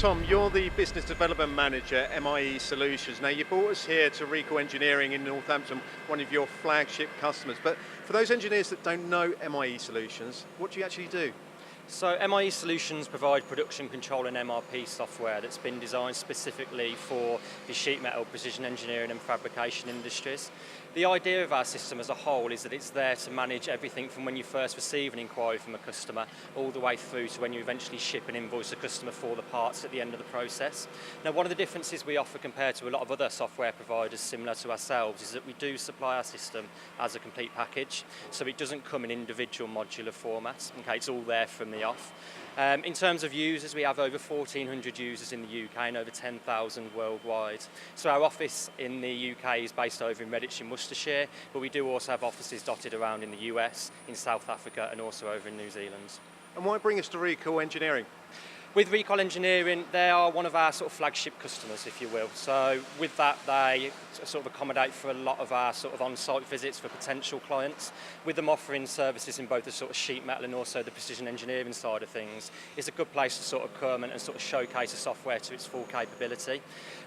Tom, you're the Business Development Manager at MIE Solutions. Now, you brought us here to Recol Engineering in Northampton, one of your flagship customers. But for those engineers that don't know MIE Solutions, what do you actually do? So MIE Solutions provide production control and MRP software that's been designed specifically for the sheet metal, precision engineering and fabrication industries. The idea of our system as a whole is that it's there to manage everything from when you first receive an inquiry from a customer all the way through to when you eventually ship and invoice a customer for the parts at the end of the process. Now, one of the differences we offer compared to a lot of other software providers similar to ourselves is that we do supply our system as a complete package, so it doesn't come in individual modular formats. Okay, it's all there from the off. In terms of users, we have over 1,400 users in the UK and over 10,000 worldwide. So our office in the UK is based over in Redditch in Worcestershire, but we do also have offices dotted around in the US, in South Africa and also over in New Zealand. And why bring us to Recol Engineering? With Recol Engineering, they are one of our sort of flagship customers, if you will. So with that, they sort of accommodate for a lot of our sort of on-site visits for potential clients. With them offering services in both the sort of sheet metal and also the precision engineering side of things, it's a good place to sort of come and sort of showcase the software to its full capability.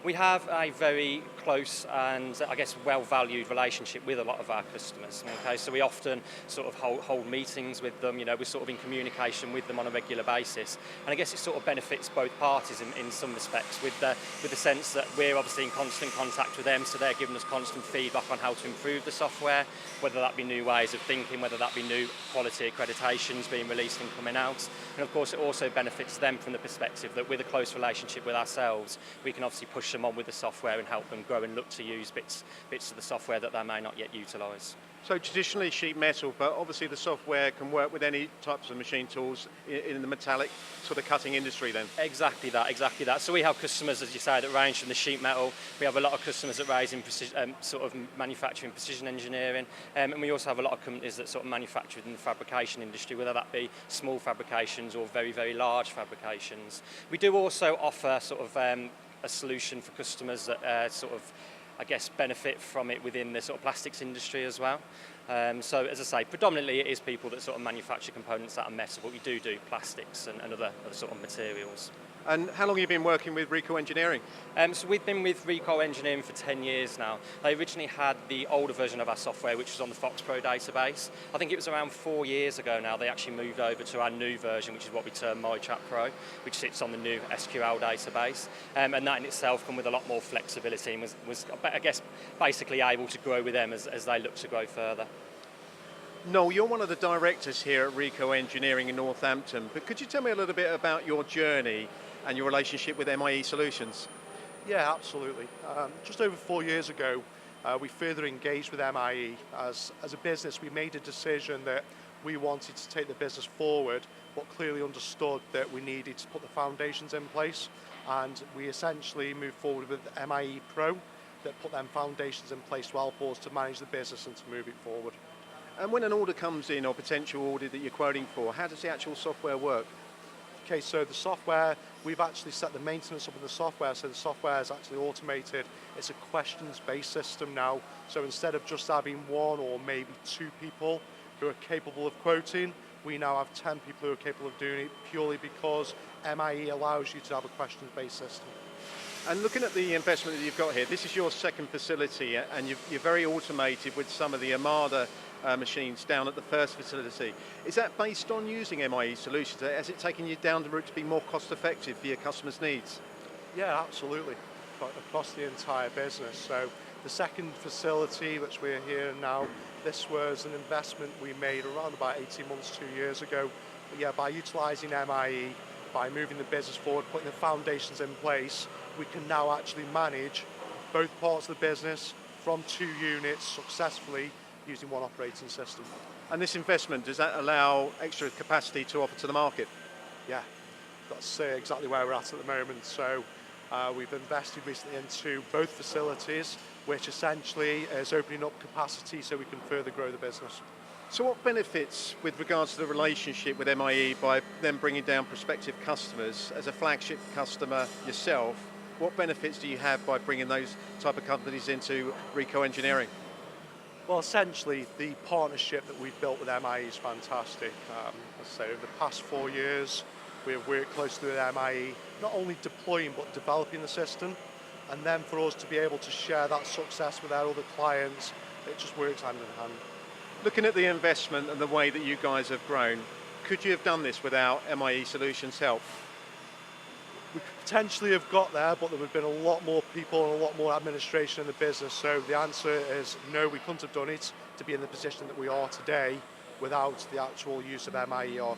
We have a very close and I guess well-valued relationship with a lot of our customers. Okay, so we often sort of hold meetings with them. You know, we're sort of in communication with them on a regular basis, and I guess it sort of benefits both parties in some respects, with the sense that we're obviously in constant contact with them, so they're giving us constant feedback on how to improve the software, whether that be new ways of thinking, whether that be new quality accreditations being released and coming out. And of course it also benefits them from the perspective that with a close relationship with ourselves, we can obviously push them on with the software and help them grow and look to use bits of the software that they may not yet utilise. So traditionally sheet metal, but obviously the software can work with any types of machine tools in the metallic sort of cutting industry then? Exactly that. So we have customers, as you say, that range from the sheet metal. We have a lot of customers that range in sort of manufacturing precision engineering, and we also have a lot of companies that sort of manufacture in the fabrication industry, whether that be small fabrications or very, very large fabrications. We do also offer sort of a solution for customers that sort of, I guess, benefit from it within the sort of plastics industry as well. So as I say, predominantly it is people that sort of manufacture components that are metal, but we do plastics and other sort of materials. And how long have you been working with Recol Engineering? So we've been with Recol Engineering for 10 years now. They originally had the older version of our software, which was on the FoxPro database. I think it was around 4 years ago now they actually moved over to our new version, which is what we term MIE Trak Pro, which sits on the new SQL database. And that in itself come with a lot more flexibility and was I guess, basically able to grow with them as they look to grow further. Noel, you're one of the directors here at Recol Engineering in Northampton, but could you tell me a little bit about your journey and your relationship with MIE Solutions? Yeah, absolutely. Just over 4 years ago, we further engaged with MIE. As a business, we made a decision that we wanted to take the business forward, but clearly understood that we needed to put the foundations in place, and we essentially moved forward with MIE Pro that put them foundations in place to help us to manage the business and to move it forward. And when an order comes in, or potential order that you're quoting for, how does the actual software work? Okay, so the software, we've actually set the maintenance up in the software, so the software is actually automated. It's a questions-based system now, so instead of just having one or maybe 2 people who are capable of quoting, we now have 10 people who are capable of doing it, purely because MIE allows you to have a questions-based system. And looking at the investment that you've got here, this is your second facility, and you're very automated with some of the Armada machines down at the first facility. Is that based on using MIE Solutions? Has it taken you down the route to be more cost effective for your customers' needs? Yeah, absolutely, across the entire business. So the second facility, which we're here now, this was an investment we made around about 18 months, 2 years ago. But yeah, by utilising MIE, by moving the business forward, putting the foundations in place, we can now actually manage both parts of the business from 2 units successfully using one operating system. And this investment, does that allow extra capacity to offer to the market? Yeah, that's exactly where we're at the moment. So we've invested recently into both facilities, which essentially is opening up capacity so we can further grow the business. So what benefits with regards to the relationship with MIE by them bringing down prospective customers, as a flagship customer yourself, what benefits do you have by bringing those type of companies into Recol Engineering? Well, essentially, the partnership that we've built with MIE is fantastic. As I say, over the past 4 years, we have worked closely with MIE, not only deploying deploying but developing the system, and then for us to be able to share that success with our other clients, it just works hand in hand. Looking at the investment and the way that you guys have grown, could you have done this without MIE Solutions' help? We could potentially have got there, but there would have been a lot more people and a lot more administration in the business. So the answer is no, we couldn't have done it to be in the position that we are today without the actual use of MIE ERP.